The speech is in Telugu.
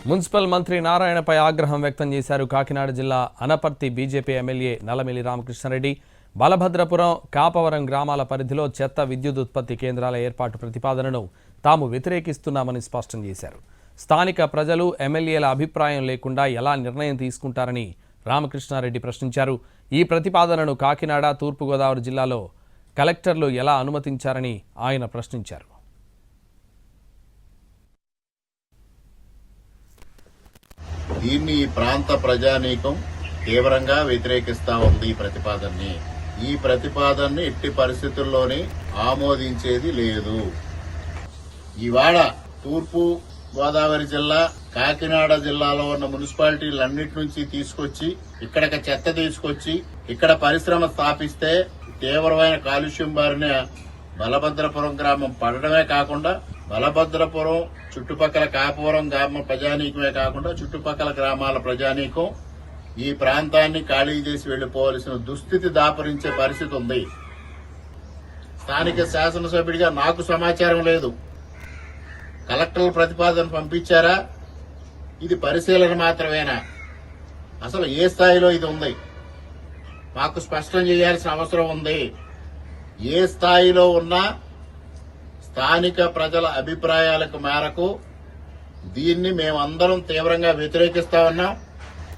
మున్సిపల్ మంత్రి నారాయణపై ఆగ్రహం వ్యక్తం చేశారు కాకినాడ జిల్లా అనపర్తి బీజేపీ ఎమ్మెల్యే నల్లమిల్లి రామకృష్ణారెడ్డి. బలభద్రపురం, కాపవరం గ్రామాల పరిధిలో చెత్త విద్యుత్ ఉత్పత్తి కేంద్రాల ఏర్పాటు ప్రతిపాదనను తాము వ్యతిరేకిస్తున్నామని స్పష్టం చేశారు. స్థానిక ప్రజలు ఎమ్మెల్యేల అభిప్రాయం లేకుండా ఎలా నిర్ణయం తీసుకుంటారని రామకృష్ణారెడ్డి ప్రశ్నించారు. ఈ ప్రతిపాదనను కాకినాడ, తూర్పుగోదావరి జిల్లాలో కలెక్టర్లు ఎలా అనుమతించారని ఆయన ప్రశ్నించారు. దీన్ని ఈ ప్రాంత ప్రజానీకం తీవ్రంగా వ్యతిరేకిస్తా ఉంది. ఈ ప్రతిపాదనని ఎట్టి పరిస్థితుల్లోనే ఆమోదించేది లేదు. ఇవాళ తూర్పు గోదావరి జిల్లా, కాకినాడ జిల్లాలో ఉన్న మున్సిపాలిటీలన్నిటి నుంచి తీసుకొచ్చి ఇక్కడికి చెత్త తీసుకొచ్చి ఇక్కడ పరిశ్రమ స్థాపిస్తే తీవ్రమైన కాలుష్యం బారిన బలభద్రపురం గ్రామం పడడమే కాకుండా బలభద్రపురం చుట్టుపక్కల కాపవరం గ్రామ ప్రజానీకమే కాకుండా చుట్టుపక్కల గ్రామాల ప్రజానీకం ఈ ప్రాంతాన్ని ఖాళీ చేసి వెళ్లిపోవలసిన దుస్థితి దాపరించే పరిస్థితి ఉంది. స్థానిక శాసనసభ్యుడిగా నాకు సమాచారం లేదు. కలెక్టర్ల ప్రతిపాదన పంపించారా? ఇది పరిశీలన మాత్రమేనా? అసలు ఏ స్థాయిలో ఇది ఉంది మాకు స్పష్టం చేయాల్సిన అవసరం ఉంది. ఏ స్థాయిలో ఉన్నా స్థానిక ప్రజల అభిప్రాయాలకు మేరకు దీన్ని మేమందరం తీవ్రంగా వ్యతిరేకిస్తా ఉన్నాం.